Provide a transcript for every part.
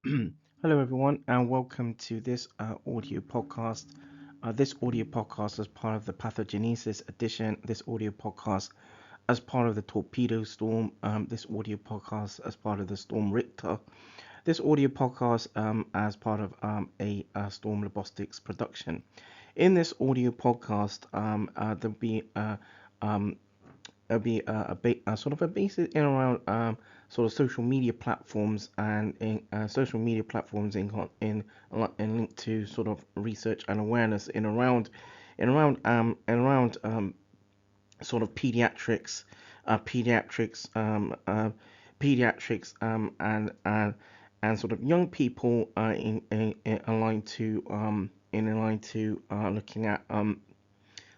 Hello, everyone, and welcome to this audio podcast. This audio podcast is part of the Pathogenesis edition. This audio podcast as part of the Torpedo storm. This audio podcast as part of the Storm Richter. This audio podcast as part of a Storm Robotics production. In this audio podcast, um, there'll be a sort of a basic in around sort of social media platforms and social media platforms in link to sort of research and awareness in around sort of pediatrics pediatrics and sort of young people in aligned to looking at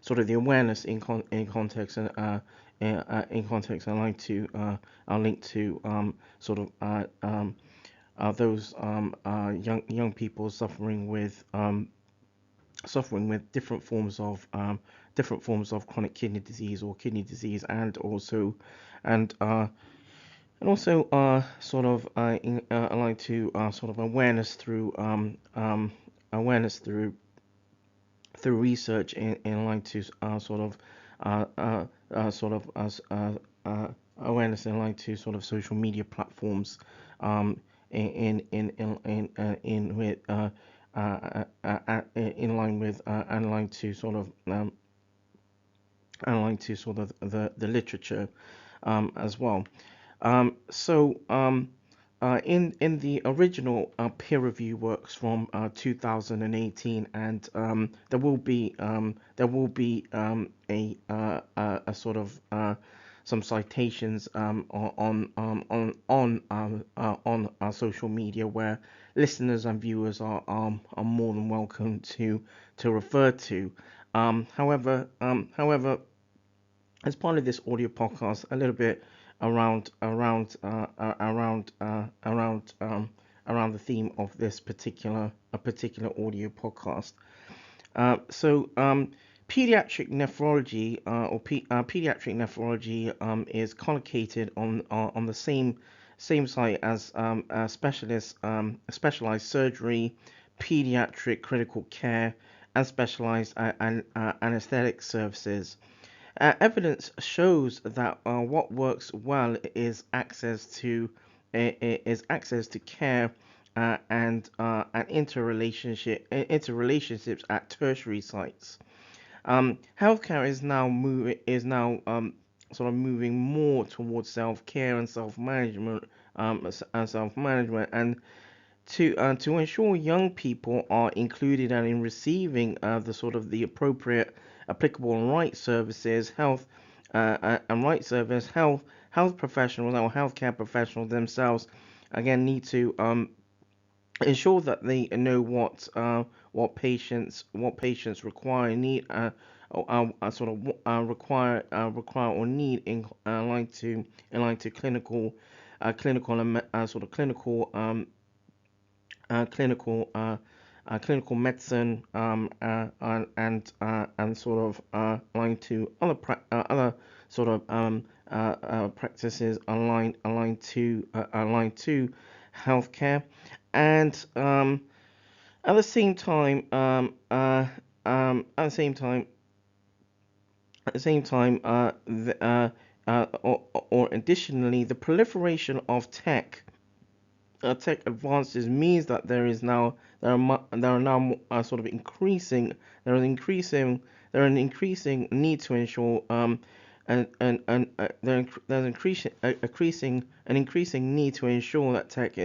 sort of the awareness in context and in context aligned to are linked to sort of those young people suffering with different forms of chronic kidney disease or kidney disease, and uh, and also aligned to sort of awareness through research in line to awareness in line to sort of social media platforms in with in line with and line to sort of and line to sort of the literature as well. In the original peer review works from 2018, and there will be a sort of some citations on our social media where listeners and viewers are more than welcome to refer to. However, as part of this audio podcast, a little bit around around around around the theme of this particular audio podcast. So pediatric nephrology pediatric nephrology is collocated on the same site as specialized surgery, pediatric critical care, and specialized anesthetic services. Evidence shows that what works well is access to care and interrelationships at tertiary sites. Healthcare is now sort of moving more towards self care and self management, and to ensure young people are included and in receiving the appropriate applicable and right services, and right service health professionals or healthcare professionals themselves again need to ensure that they know what patients require, need sort of require or need in line to clinical and sort of clinical clinical medicine, and sort of aligned to other sort of practices aligned to healthcare, and at the same time at the same time at the same time or additionally, the proliferation of tech advances means that there are now sort of increasing there is increasing there an increasing need to ensure there's increasing need to ensure that tech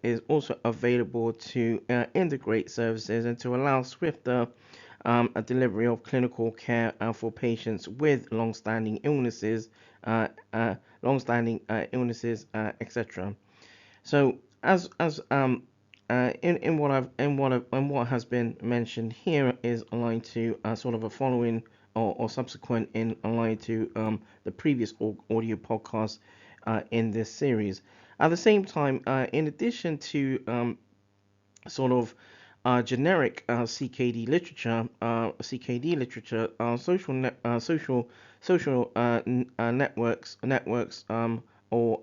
is also available to integrate services and to allow swifter a delivery of clinical care for patients with long-standing illnesses, etc. So in what has been mentioned here is aligned to sort of a following or subsequent in aligned to the previous audio podcast in this series. At the same time, in addition to sort of generic CKD literature, social networks or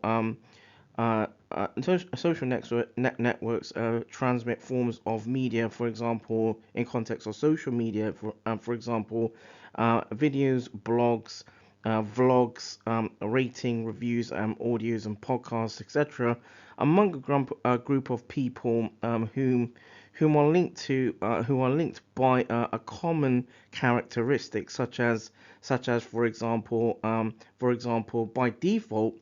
Networks transmit forms of media, for example, in context of social media, for example, videos, blogs, vlogs, rating, reviews, audios, and podcasts, etc., among a group of people whom are linked by a common characteristic, such as for example, by default,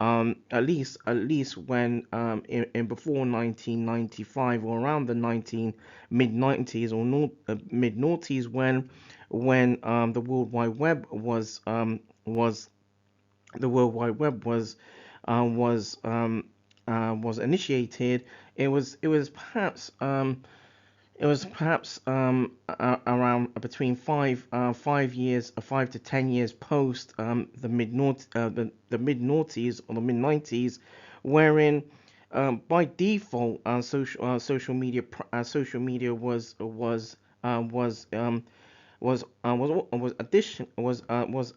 at least when in before 1995 or around the 19 mid 90s or mid noughties, when was the World Wide Web uh, was um, was initiated. It was perhaps around between 5 to 10 years post the mid noughties or the mid 90s, wherein by default social media was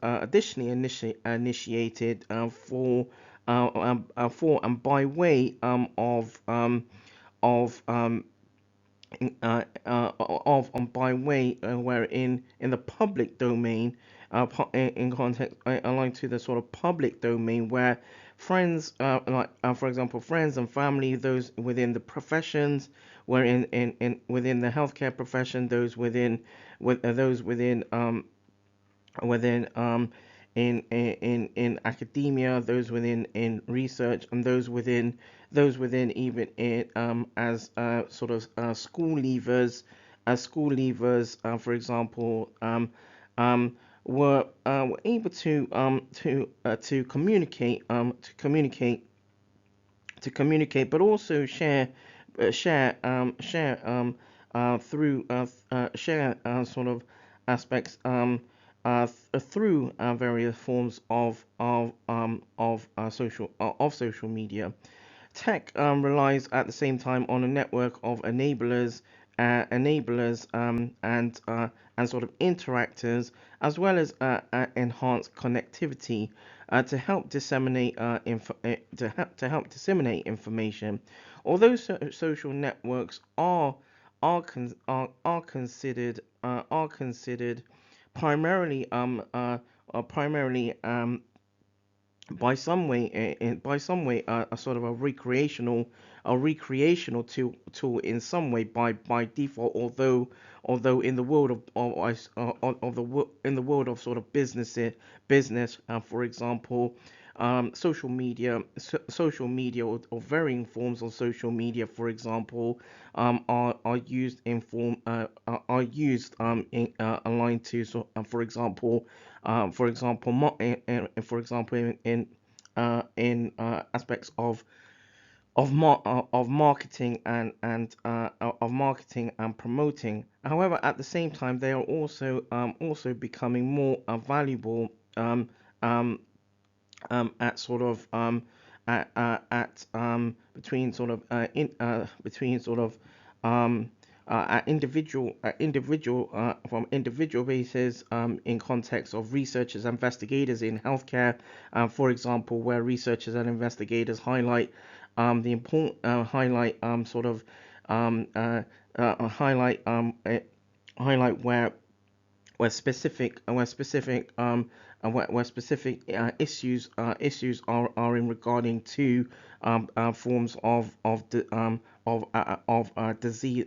additionally initiated for and by way of by way wherein in the public domain, in context aligned to the sort of public domain, where friends, for example, friends and family, those within the professions, where within the healthcare profession, those within in academia, those within in research, and those within even in as sort of school leavers, for example, were able to communicate, but also through share sort of aspects through various forms of social media. Tech relies at the same time on a network of enablers and sort of interactors, as well as enhanced connectivity to help disseminate information. Although social networks are considered primarily primarily by some way a sort of a recreational tool in some way by default, although in the world in the world of sort of business, for example, social media, or varying forms of social media, for example, are used in form are used aligned to, so for example, in aspects of marketing and promoting. However, at the same time, they are also becoming more valuable at sort of at between sort of in between sort of at individual from individual basis, in context of researchers and investigators in healthcare, for example, where researchers and investigators the important sort of highlight where specific issues are in regarding to forms of disease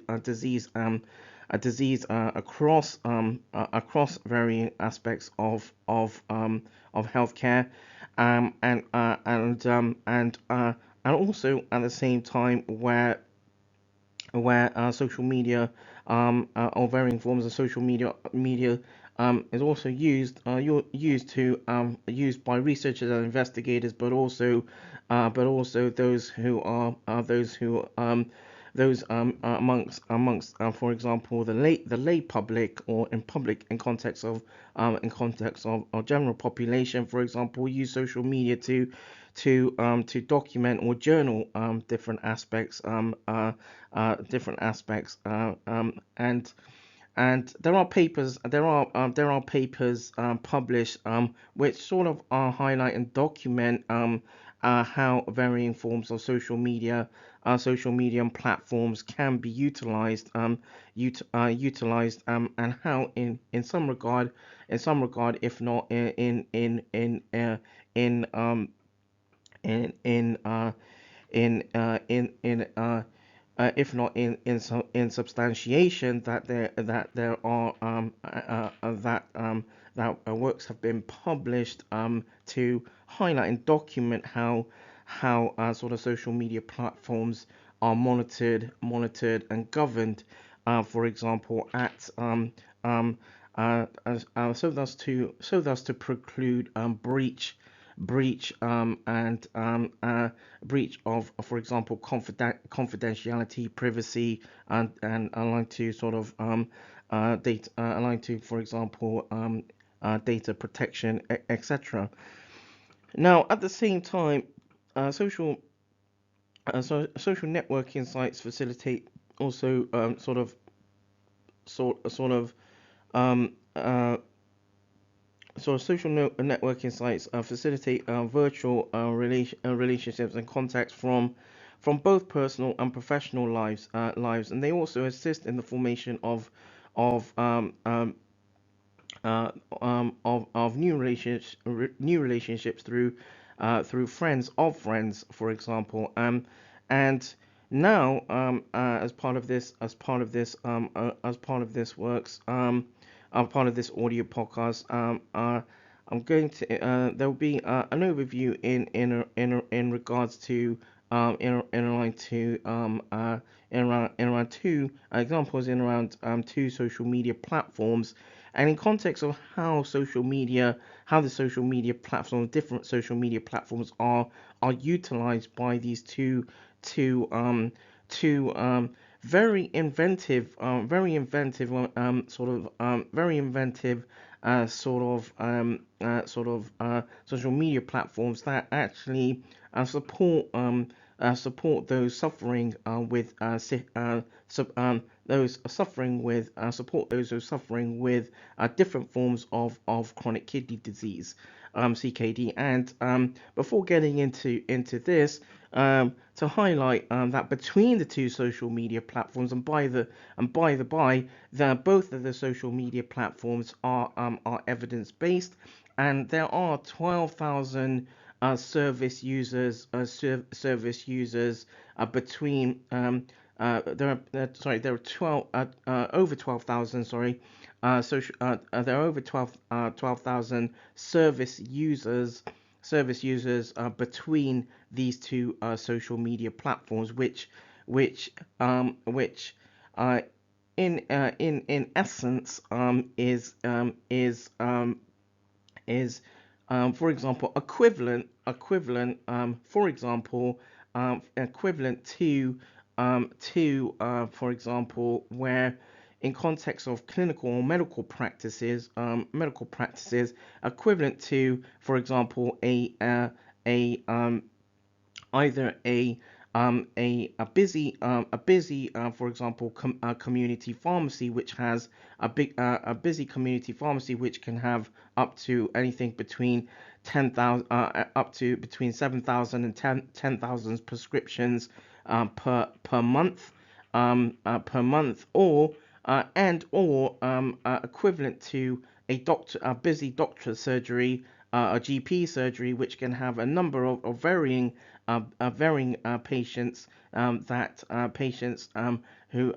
across varying aspects of healthcare, and also at the same time where social media, or varying forms of social media is also used by researchers and investigators, but also those amongst for example, the lay public, or in context of general population, for example, use social media to document or journal different aspects, and there are papers published which sort of highlight and document how varying forms of social media and platforms can be utilized, and how in some regard, if not in in in if not in substantiation, that there are that works have been published to highlight and document how sort of social media platforms are monitored and governed, for example, at so thus to preclude breach and breach of, for example, confidentiality, privacy, and aligned to sort of data, aligned to, for example, data protection, etc. Now, at the same time, social networking sites facilitate also sort of um, uh, So social networking sites facilitate virtual relationships and contacts from both personal and professional lives, and they also assist in the formation of uh, of new relationships through friends of friends, for example. And now, as part of this works, part of this audio podcast, I'm going to there will be an overview in regards to in around two in around two examples in around two social media platforms, and in context of how the social media platforms, different social media platforms are utilized by these two two very inventive very inventive social media platforms that actually support those suffering with those suffering with support those who are suffering with different forms of chronic kidney disease, CKD. And before getting into this, to highlight that between the two social media platforms, and by the by, that both of the social media platforms are evidence based, and there are 12,000 service users between there are 12 over 12,000 there are over 12,000 service users between these two social media platforms, which uh, in essence is for example equivalent to for example, where in context of clinical or medical practices, equivalent to, for example, a either a busy for example community pharmacy, which has a busy community pharmacy which can have up to anything between 10,000 up to between 7,000 and 10,000 prescriptions per month, or equivalent to a busy doctor's surgery, a GP surgery, which can have a number of varying patients, that patients who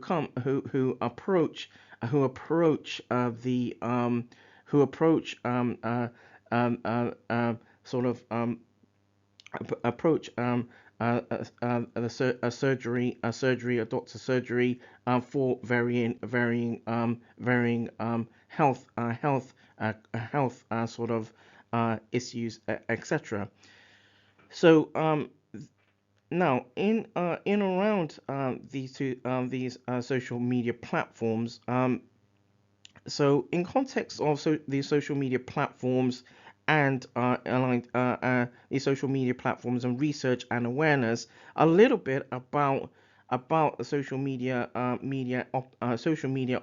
come who approach the who approach sort of approach a doctor's surgery for varying health sort of issues, etc. So now in around these social media platforms, so in context of these social media platforms and aligned these social media platforms and research and awareness, a little bit about about the social media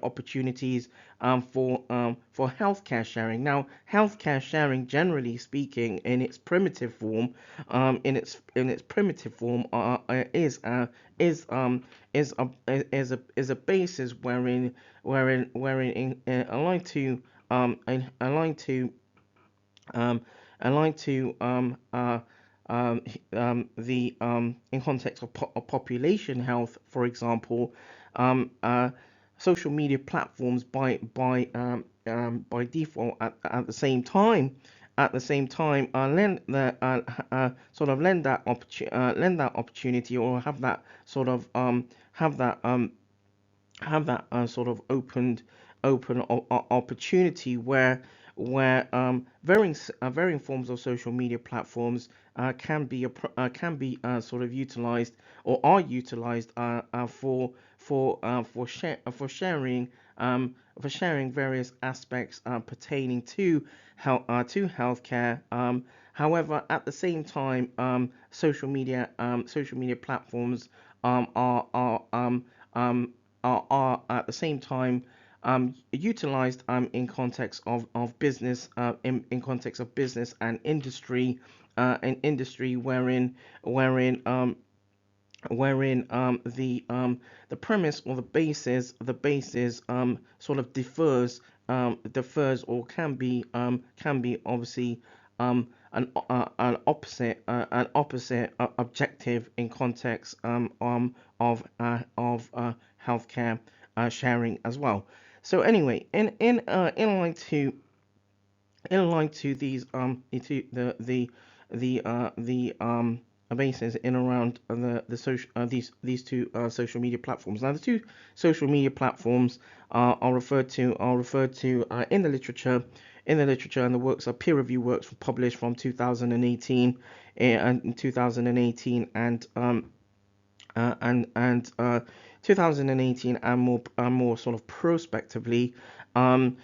opportunities for healthcare sharing. Now, healthcare sharing, generally speaking, in its primitive form, is is a basis wherein aligned to aligned to um, aligned to the in context of population health, for example, social media platforms by default at the same time lend the lend that opportunity, or have that sort of open opportunity where varying forms of social media platforms can be sort of utilized, or are utilized for sharing various aspects pertaining to healthcare. However, at the same time, social media platforms um, are are um, um, are at the same time utilized in context of business, in context of business and industry, wherein the premise, or the basis sort of differs, or can be obviously an opposite objective in context of healthcare sharing as well. So anyway, in line to these to the basis in around these two social media platforms. Now, the two social media platforms are referred to in the literature, and the works are peer review works published from 2018 and 2018 and 2018, and more sort of prospectively, um,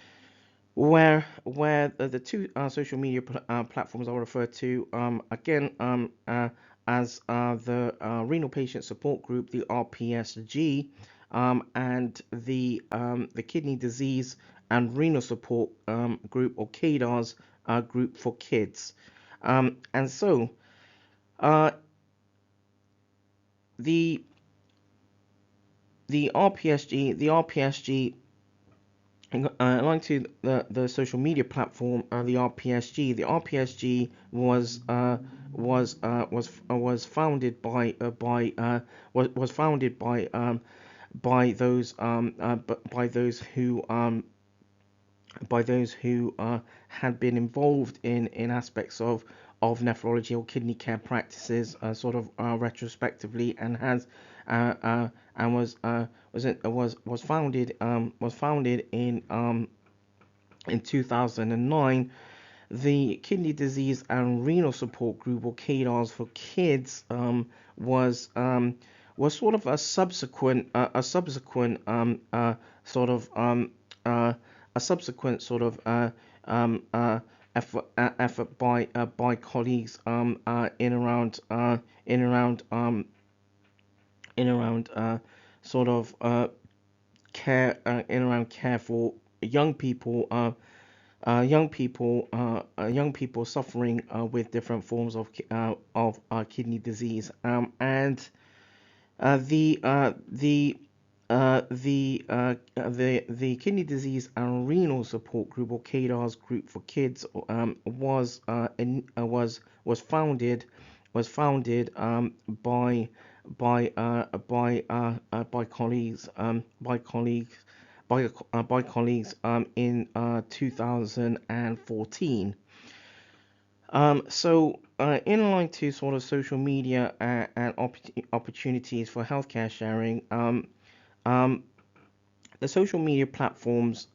where the two social media platforms are referred to again as the Renal Patient Support Group, the RPSG, and the Kidney Disease and Renal Support Group, or KDARS group for kids. And so uh, the the RPSG, aligned to the social media platform, the RPSG was founded was founded by those who had been involved in aspects of nephrology or kidney care practices, retrospectively, and has and was founded in 2009. The Kidney Disease and Renal Support Group, or KDARS for kids, was sort of a subsequent sort of a subsequent sort of by colleagues in around in around sort of care in around care for young people, young people suffering with different forms of kidney disease, and the Kidney Disease and Renal Support Group, or KDARS group for kids, was founded by colleagues by colleagues in 2014. In line to sort of social media and opportunities for healthcare sharing, um, the social media platforms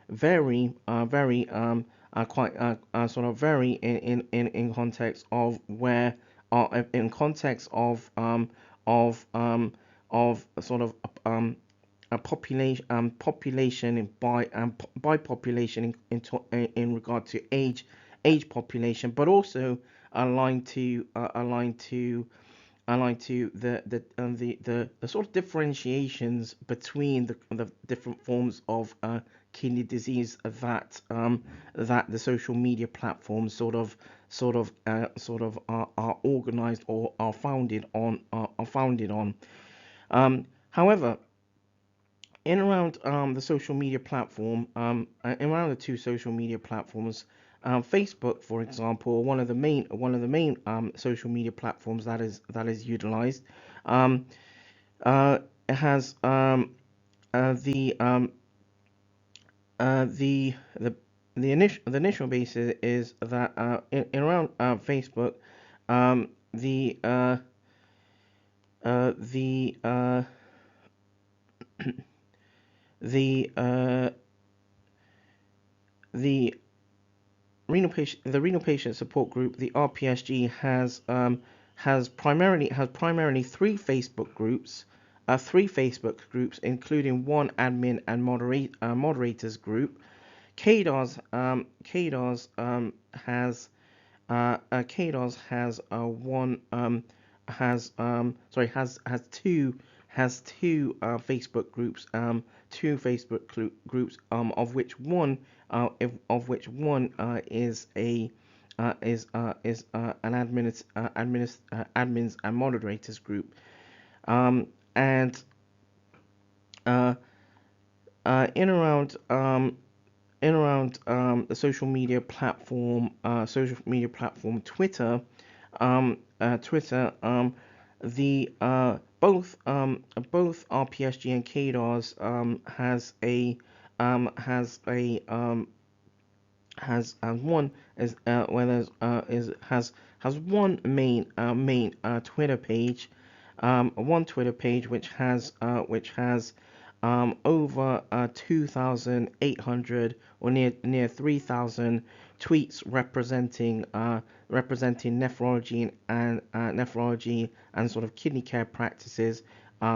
vary quite sort of vary in context of where in context of sort of a population by population in regard to age population, but also aligned to the sort of differentiations between the different forms of kidney disease that the social media platforms are organized or are founded on. However, in around the social media platform, in around the two social media platforms, Facebook, for example, one of the main social media platforms that is utilized, um, it has the the initial basis is that in around Facebook, the the the the renal patient support group, the RPSG, has primarily three Facebook groups, including one admin and moderators group. KDOS has one has two Facebook groups, of which one is an admins and moderators group, and uh, in around the social media platform Twitter, the both RPSG and KDOS has one is where there's is has one main Twitter page which has over 2,800 or near 3,000 tweets representing nephrology and sort of kidney care practices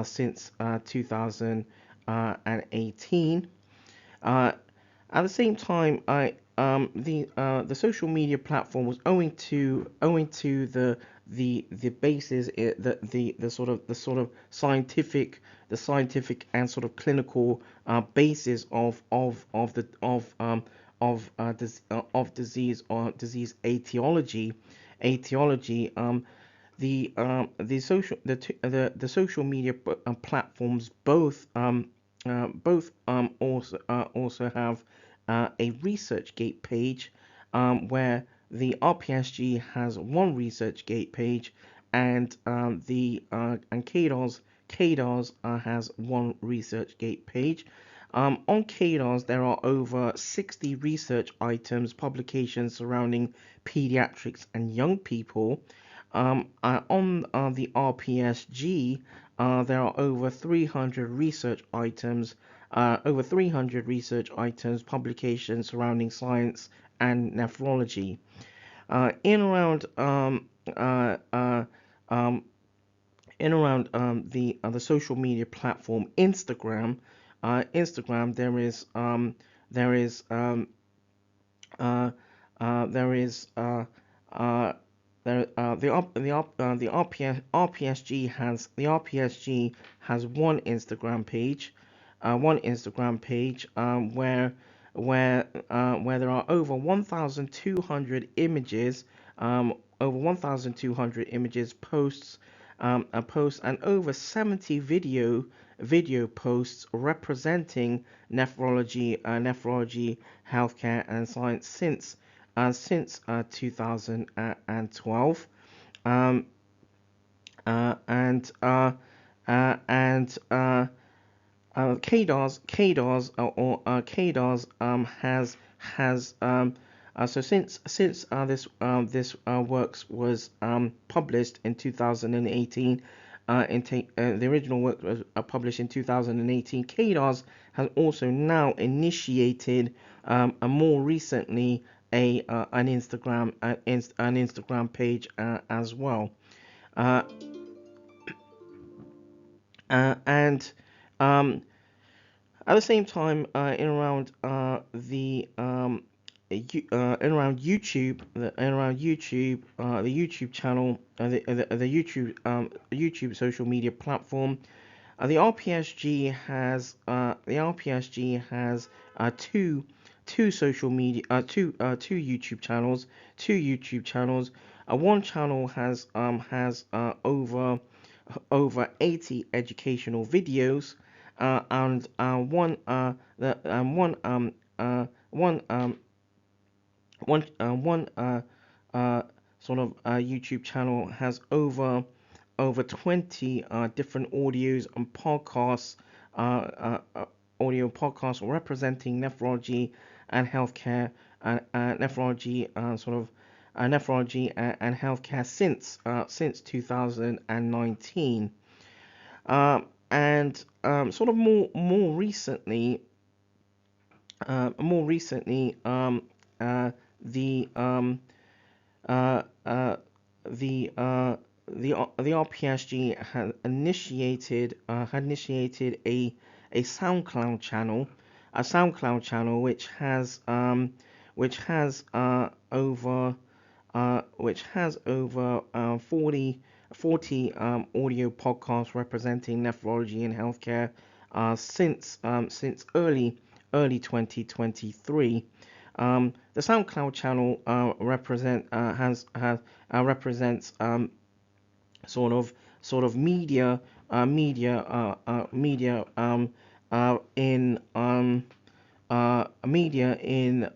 since 2018. Uh, at the same time, the social media platform was owing to the basis the sort of scientific and sort of clinical basis of disease or disease etiology. The social media platforms both also have a ResearchGate page, where the RPSG has one ResearchGate page, and KDOS has one ResearchGate page. On KDOS, there are over 60 research items, publications surrounding pediatrics and young people. On the RPSG, there are over 300 research items, publications surrounding science and nephrology. In around um, the social media platform Instagram, there is uh, there is there the RPSG has one Instagram page, where there are over 1,200 images, posts, and over 70 video posts representing nephrology, healthcare, and science since 2012. Um, and KDOS has so since this works was published in 2018. The original work was published in 2018. KDOS has also now initiated, more recently, an Instagram page as well. Uh, and At the same time, in around in around YouTube, the YouTube channel, the YouTube social media platform. The RPSG has two social media two YouTube channels. One channel has over 80 educational videos, and one one sort of YouTube channel has over 20 different audios and podcasts, audio podcasts representing nephrology and healthcare, nephrology nephrology and healthcare since 2019. And sort of more recently, the uh, uh, the the RPSG had initiated a SoundCloud channel which has over 40 audio podcasts representing nephrology and healthcare since early 2023. The SoundCloud channel represents sort of media in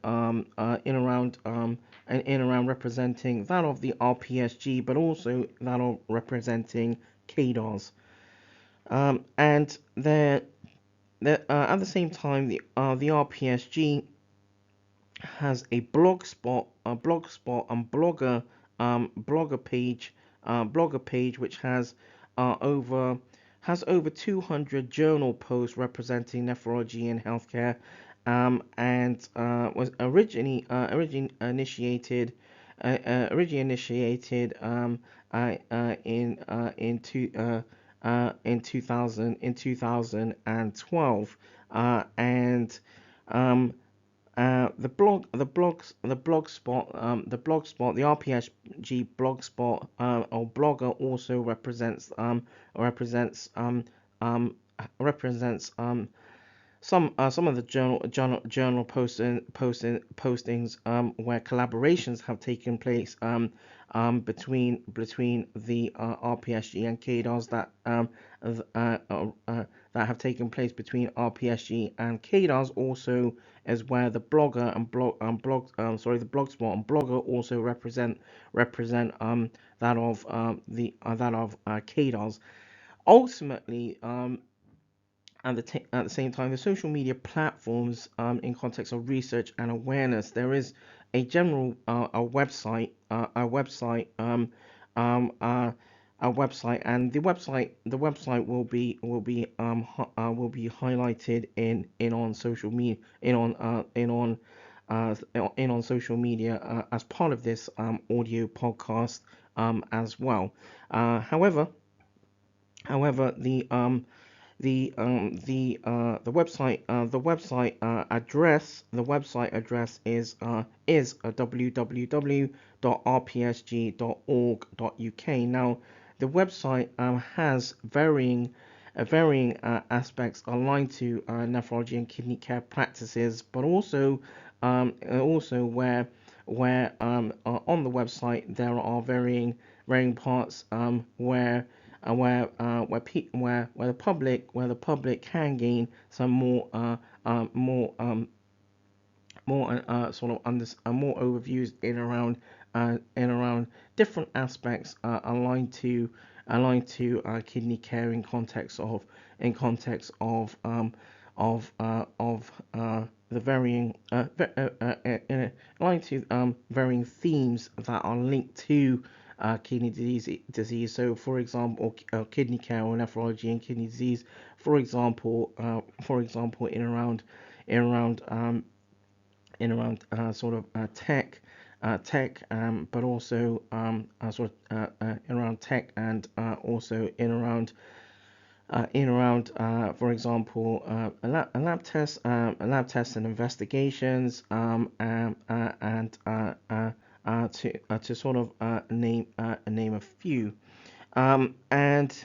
around representing that of the RPSG, but also that of representing KDOS. And at the same time, the RPSG has a blogspot and blogger page which uh, over over 200 journal posts representing nephrology and healthcare, and was originally initiated in 2012, and um, the RPSG blogspot or blogger also represents represents some of the journal postings where collaborations have taken place between the RPSG and KDOS that have taken place between RPSG and KDOS, also as where the blogger and the blogspot and blogger also represent that of KDOS. Ultimately, at the same time, the social media platforms, in context of research and awareness, there is a general a website, and the website will be highlighted in on social media in on social media as part of this audio podcast as well. However, the website address is www.rpsg.org.uk. Now, the website has varying aspects aligned to nephrology and kidney care practices, but also on the website there are varying parts where the public can gain some more overviews in around different aspects aligned to kidney care in context of the varying aligned to varying themes that are linked to kidney disease. So, for example, kidney care or nephrology and kidney disease. For example, in around sort of tech, but also around tech, and also in around in around, for example, a lab test and investigations, to sort of name a few, and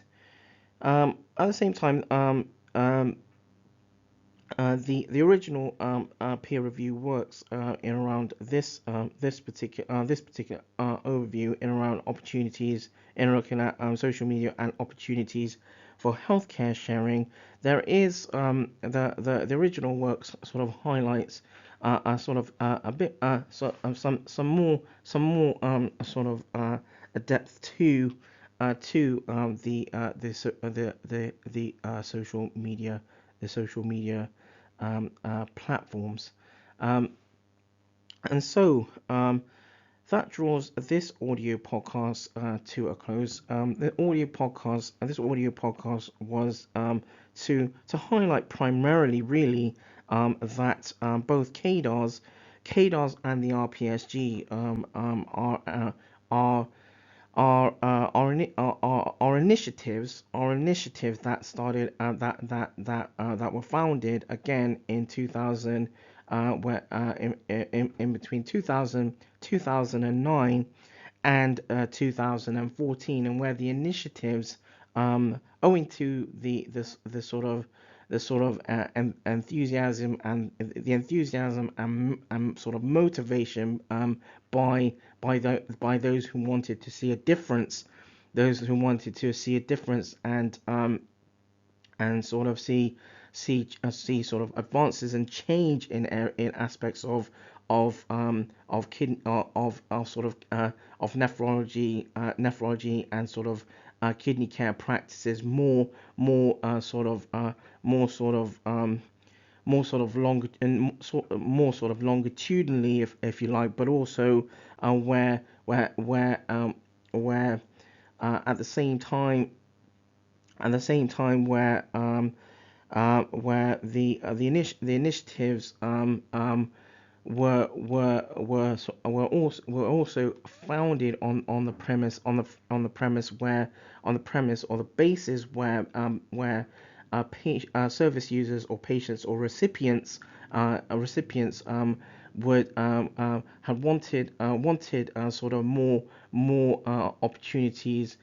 at the same time, the original peer review works in around this particular overview in around opportunities in looking at social media and opportunities for healthcare sharing. There is the original works sort of highlights sort of a bit some more sort of a depth to social media, the social media platforms. Um, and so that draws this audio podcast to a close. This audio podcast was to highlight primarily, really, that both KDARs and the RPSG are are initiatives that started that were founded again in 2000, where in between 2009 and 2014, and where the initiatives, owing to the sort of enthusiasm and sort of motivation, by those who wanted to see a difference, and sort of see sort of advances and change in aspects of sort of nephrology and sort of kidney care practices, more sort of more sort of more sort of long and more sort of longitudinally, if you like, but also where at the same time where the initiatives were also founded on the premise or the basis where service users or patients or recipients would had wanted sort of more opportunities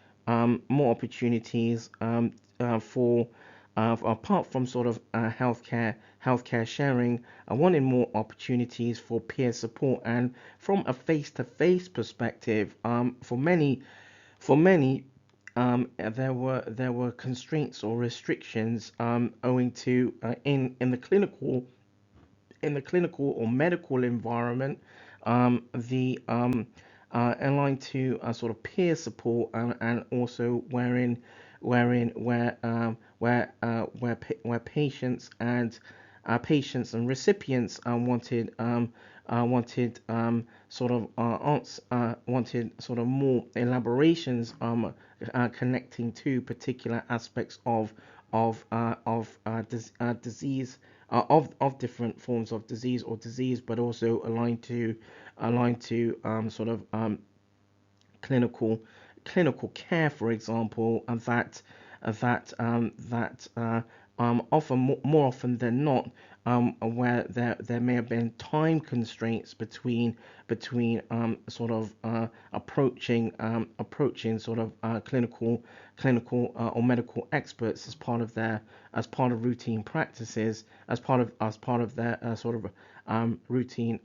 for apart from sort of healthcare sharing. I wanted more opportunities for peer support, and from a face-to-face perspective, for many there were constraints or restrictions, owing to in the clinical or medical environment, the aligned to sort of peer support, and also where patients and recipients wanted sort of more elaborations, connecting to particular aspects of disease, of different forms of disease, but also aligned to sort of clinical care, for example, and often more often than not, where there may have been time constraints between sort of approaching sort of clinical or medical experts as part of routine practices, as part of their sort of routine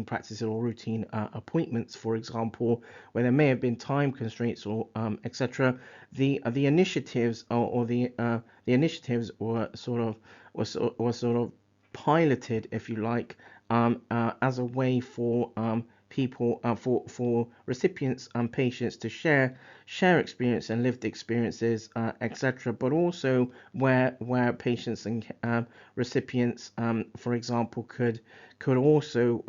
practices or routine appointments, for example, where there may have been time constraints or etc. The initiatives, the initiatives were sort of piloted, if you like, as a way for people, for recipients and patients to share experience and lived experiences, etc. But also where patients and recipients, for example, could also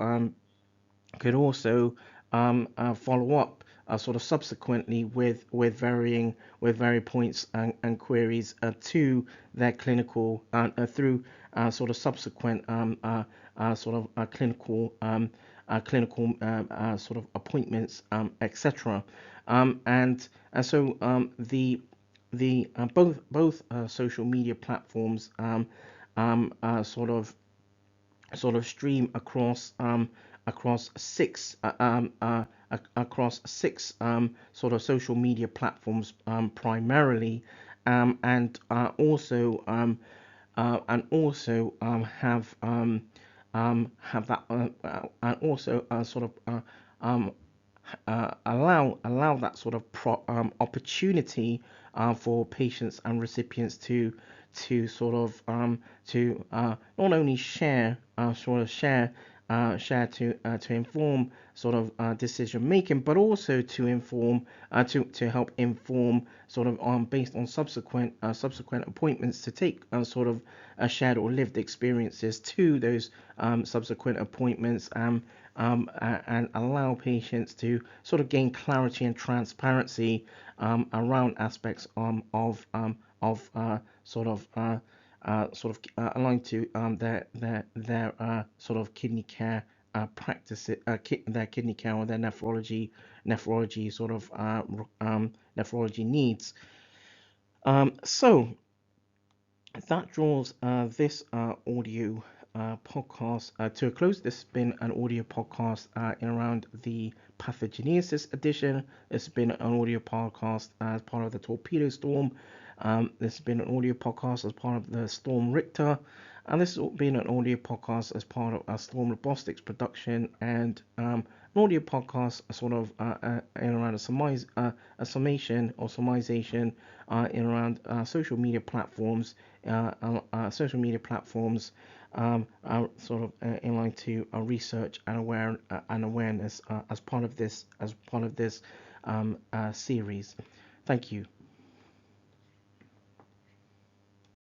follow up sort of subsequently with varying points and queries to their clinical, through sort of subsequent sort of clinical sort of appointments, etc. And so the both social media platforms sort of stream across six sort of social media platforms primarily, and also have that and also sort of um, allow that sort of opportunity for patients and recipients to sort of not only share to inform sort of decision making, but also to inform to help inform sort of based on subsequent appointments, to take sort of shared or lived experiences to those subsequent appointments, and allow patients to sort of gain clarity and transparency around aspects aligned to their sort of kidney care practices, their kidney care or their nephrology sort of nephrology needs. So that draws this audio podcast to a close. This has been an audio podcast in around the Pathogenesis edition. It's been an audio podcast as part of the Torpedo storm. This has been an audio podcast as part of the Storm Richter. And this has been an audio podcast as part of a Storm Robotics production, and an audio podcast sort of in around a summation or summarization in around social media platforms, sort of in line to research and awareness as part of this series. Thank you.